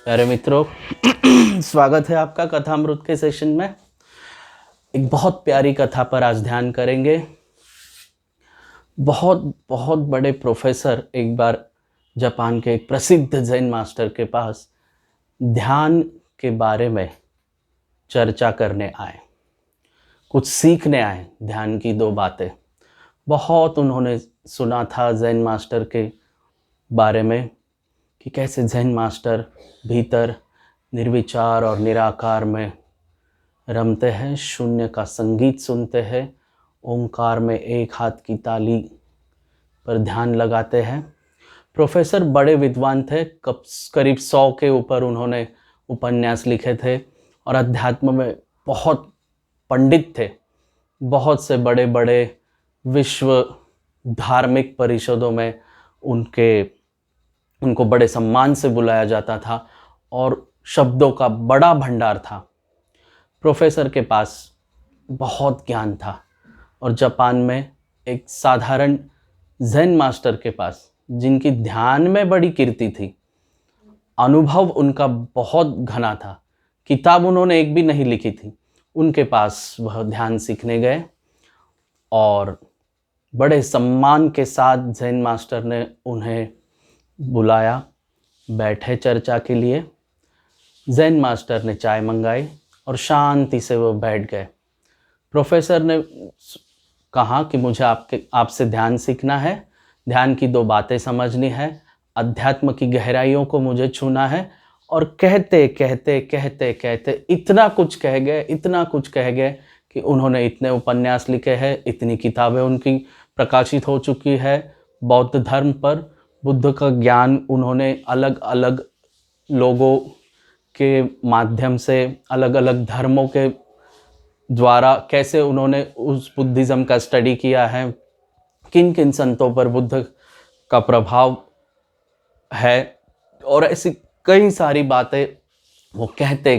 प्यारे मित्रों, स्वागत है आपका कथामृत के सेशन में। एक बहुत प्यारी कथा पर आज ध्यान करेंगे। बहुत बहुत बड़े प्रोफेसर एक बार जापान के एक प्रसिद्ध जैन मास्टर के पास ध्यान के बारे में चर्चा करने आए, कुछ सीखने आए। ध्यान की दो बातें बहुत उन्होंने सुना था जैन मास्टर के बारे में कि कैसे जैन मास्टर भीतर निर्विचार और निराकार में रमते हैं, शून्य का संगीत सुनते हैं, ओंकार में एक हाथ की ताली पर ध्यान लगाते हैं। प्रोफेसर बड़े विद्वान थे, करीब 100 के ऊपर उन्होंने उपन्यास लिखे थे और अध्यात्म में बहुत पंडित थे। बहुत से बड़े बड़े विश्व धार्मिक परिषदों में उनको बड़े सम्मान से बुलाया जाता था और शब्दों का बड़ा भंडार था। प्रोफेसर के पास बहुत ज्ञान था और जापान में एक साधारण ज़ेन मास्टर के पास, जिनकी ध्यान में बड़ी कीर्ति थी, अनुभव उनका बहुत घना था, किताब उन्होंने एक भी नहीं लिखी थी, उनके पास वह ध्यान सीखने गए और बड़े सम्मान के साथ ज़ेन मास्टर ने उन्हें बुलाया। बैठे चर्चा के लिए। ज़ेन मास्टर ने चाय मंगाई और शांति से वो बैठ गए। प्रोफेसर ने कहा कि मुझे आपसे ध्यान सीखना है, ध्यान की दो बातें समझनी है, अध्यात्म की गहराइयों को मुझे छूना है। और कहते कहते कहते कहते इतना कुछ कह गए कि उन्होंने इतने उपन्यास लिखे हैं, इतनी किताबें उनकी प्रकाशित हो चुकी है बौद्ध धर्म पर। बुद्ध का ज्ञान उन्होंने अलग अलग लोगों के माध्यम से, अलग अलग धर्मों के द्वारा कैसे उन्होंने उस बुद्धिज़्म का स्टडी किया है, किन किन संतों पर बुद्ध का प्रभाव है, और ऐसी कई सारी बातें वो कहते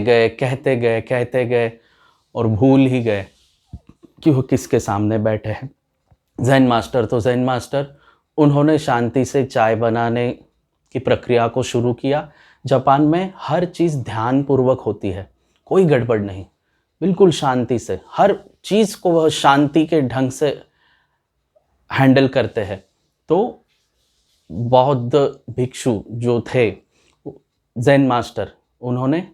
गए और भूल ही गए कि वो किसके सामने बैठे हैं। ज़ेन मास्टर तो ज़ेन मास्टर, उन्होंने शांति से चाय बनाने की प्रक्रिया को शुरू किया। जापान में हर चीज़ ध्यानपूर्वक होती है, कोई गड़बड़ नहीं, बिल्कुल शांति से हर चीज़ को वह शांति के ढंग से हैंडल करते हैं। तो बौद्ध भिक्षु जो थे ज़ेन मास्टर, उन्होंने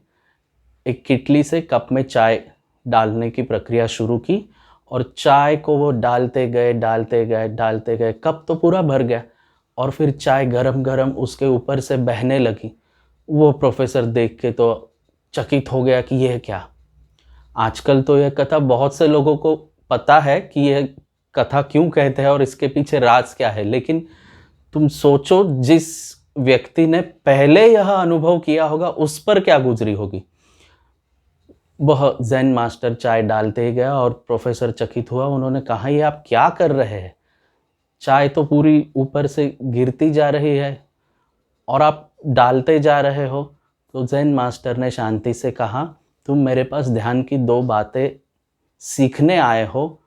एक किटली से कप में चाय डालने की प्रक्रिया शुरू की और चाय को वो डालते गए, कप तो पूरा भर गया और फिर चाय गरम गरम उसके ऊपर से बहने लगी। वो प्रोफेसर देख के तो चकित हो गया कि यह क्या। आजकल तो यह कथा बहुत से लोगों को पता है कि यह कथा क्यों कहते हैं और इसके पीछे राज क्या है, लेकिन तुम सोचो जिस व्यक्ति ने पहले यह अनुभव किया होगा उस पर क्या गुजरी होगी। वह ज़ेन मास्टर चाय डालते ही गया और प्रोफेसर चकित हुआ। उन्होंने कहा, ये आप क्या कर रहे हैं? चाय तो पूरी ऊपर से गिरती जा रही है और आप डालते जा रहे हो। तो ज़ेन मास्टर ने शांति से कहा, तुम मेरे पास ध्यान की दो बातें सीखने आए हो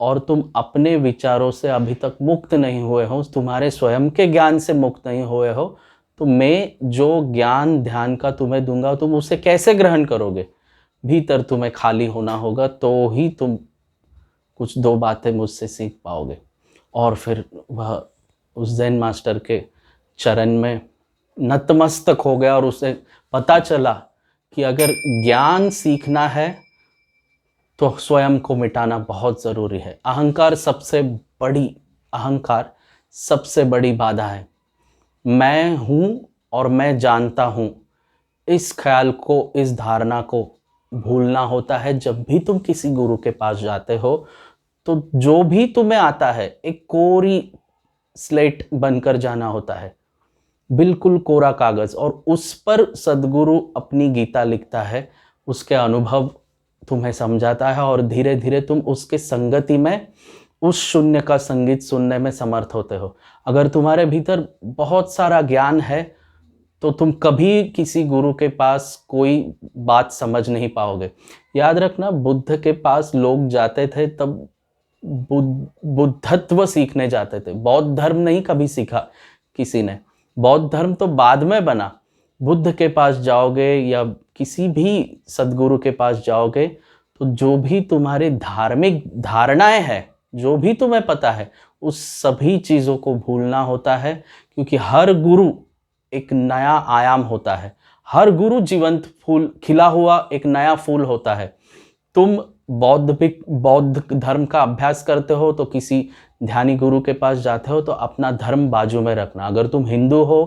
और तुम अपने विचारों से अभी तक मुक्त नहीं हुए हो, तुम्हारे स्वयं के ज्ञान से मुक्त नहीं हुए हो, तो मैं जो ज्ञान ध्यान का तुम्हें दूंगा तुम उसे कैसे ग्रहण करोगे? भीतर तुम्हें खाली होना होगा तो ही तुम कुछ दो बातें मुझसे सीख पाओगे। और फिर वह उस ज़ेन मास्टर के चरण में नतमस्तक हो गया और उसे पता चला कि अगर ज्ञान सीखना है तो स्वयं को मिटाना बहुत ज़रूरी है। अहंकार सबसे बड़ी बाधा है। मैं हूँ और मैं जानता हूँ, इस ख्याल को, इस धारणा को भूलना होता है। जब भी तुम किसी गुरु के पास जाते हो तो जो भी तुम्हें आता है एक कोरी स्लेट बनकर जाना होता है, बिल्कुल कोरा कागज, और उस पर सद्गुरु अपनी गीता लिखता है, उसके अनुभव तुम्हें समझाता है और धीरे धीरे तुम उसके संगति में उस शून्य का संगीत सुनने में समर्थ होते हो। अगर तुम्हारे भीतर बहुत सारा ज्ञान है तो तुम कभी किसी गुरु के पास कोई बात समझ नहीं पाओगे। याद रखना, बुद्ध के पास लोग जाते थे तब बुद्धत्व सीखने जाते थे, बौद्ध धर्म नहीं कभी सीखा किसी ने। बौद्ध धर्म तो बाद में बना, बुद्ध के पास जाओगे या किसी भी सदगुरु के पास जाओगे तो जो भी तुम्हारी धार्मिक धारणाएं हैं, जो भी तुम्हें पता है, उस सभी चीज़ों को भूलना होता है, क्योंकि हर गुरु एक नया आयाम होता है। हर गुरु जीवंत फूल, खिला हुआ एक नया फूल होता है। तुम बौद्ध धर्म का अभ्यास करते हो तो किसी ध्यानी गुरु के पास जाते हो तो अपना धर्म बाजू में रखना। अगर तुम हिंदू हो,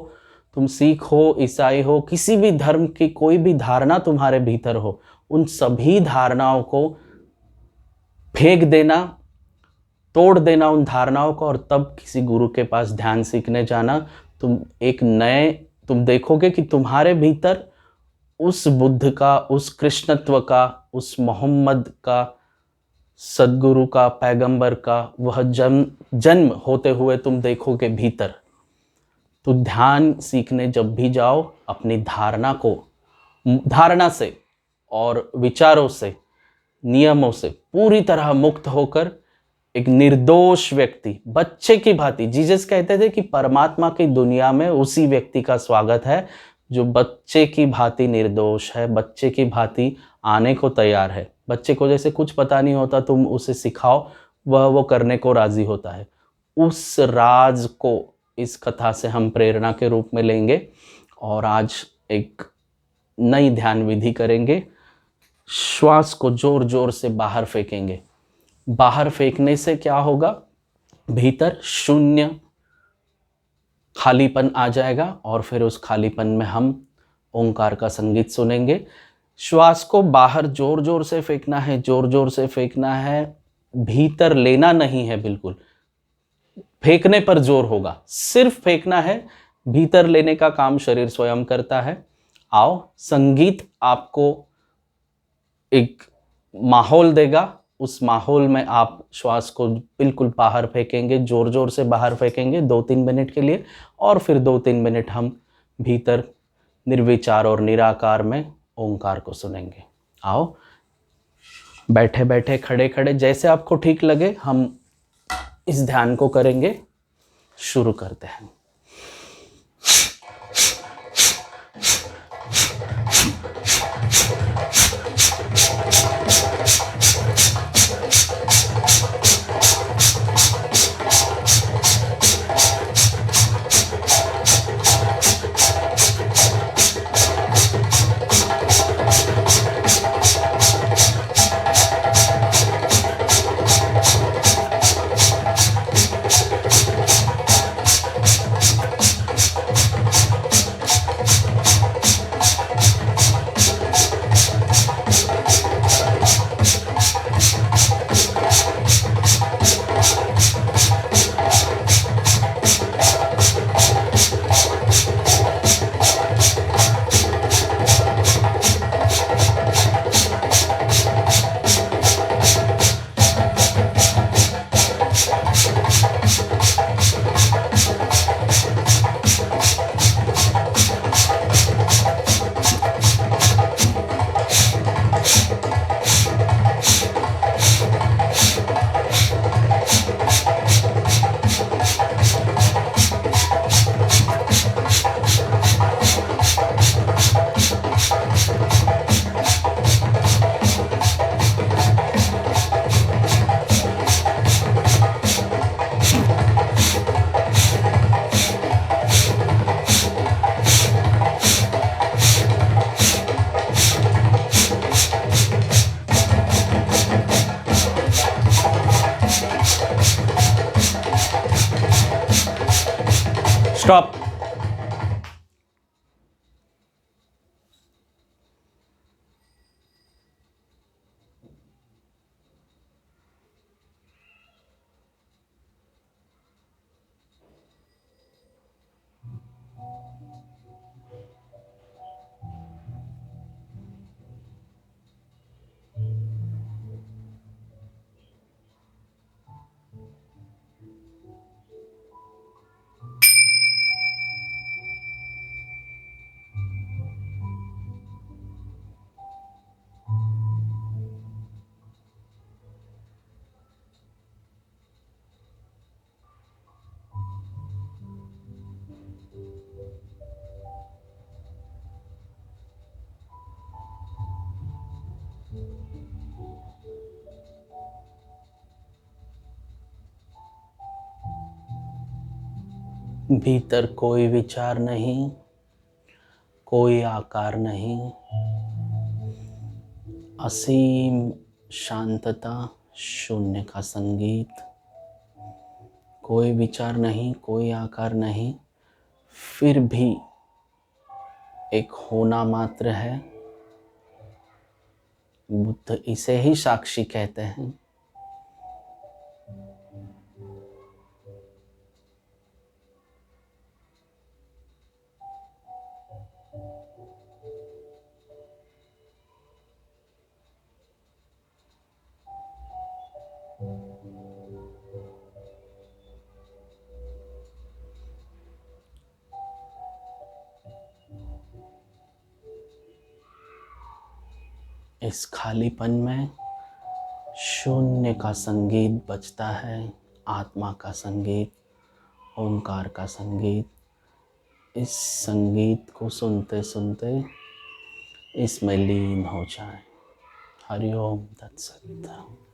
तुम सिख हो, ईसाई हो, किसी भी धर्म की कोई भी धारणा तुम्हारे भीतर हो, उन सभी धारणाओं को फेंक देना, तोड़ देना उन धारणाओं को, और तब किसी गुरु के पास ध्यान सीखने जाना। तुम देखोगे कि तुम्हारे भीतर उस बुद्ध का, उस कृष्णत्व का, उस मोहम्मद का, सदगुरु का, पैगंबर का वह जन्म जन्म होते हुए तुम देखोगे भीतर। तो ध्यान सीखने जब भी जाओ, अपनी धारणा से और विचारों से, नियमों से पूरी तरह मुक्त होकर एक निर्दोष व्यक्ति, बच्चे की भांति, जीसस कहते थे कि परमात्मा की दुनिया में उसी व्यक्ति का स्वागत है जो बच्चे की भांति निर्दोष है, बच्चे की भांति आने को तैयार है। बच्चे को जैसे कुछ पता नहीं होता, तुम उसे सिखाओ, वह वो करने को राजी होता है। उस राज को इस कथा से हम प्रेरणा के रूप में लेंगे और आज एक नई ध्यान विधि करेंगे। श्वास को जोर जोर से बाहर फेंकेंगे। बाहर फेंकने से क्या होगा, भीतर शून्य खालीपन आ जाएगा और फिर उस खालीपन में हम ओंकार का संगीत सुनेंगे। श्वास को बाहर जोर जोर से फेंकना है, जोर जोर से फेंकना है, भीतर लेना नहीं है। बिल्कुल फेंकने पर जोर होगा, सिर्फ फेंकना है, भीतर लेने का काम शरीर स्वयं करता है। आओ, संगीत आपको एक माहौल देगा, उस माहौल में आप श्वास को बिल्कुल बाहर फेंकेंगे, जोर जोर से बाहर फेंकेंगे 2-3 मिनट के लिए, और फिर 2-3 मिनट हम भीतर निर्विचार और निराकार में ओंकार को सुनेंगे। आओ, बैठे बैठे, खड़े खड़े, जैसे आपको ठीक लगे हम इस ध्यान को करेंगे। शुरू करते हैं। स्टॉप। भीतर कोई विचार नहीं, कोई आकार नहीं, असीम शांतता, शून्य का संगीत। कोई विचार नहीं, कोई आकार नहीं, फिर भी एक होना मात्र है। बुद्ध इसे ही साक्षी कहते हैं। इस खालीपन में शून्य का संगीत बजता है, आत्मा का संगीत, ओंकार का संगीत। इस संगीत को सुनते सुनते इसमें लीन हो जाए। हरि ओम तत्सत।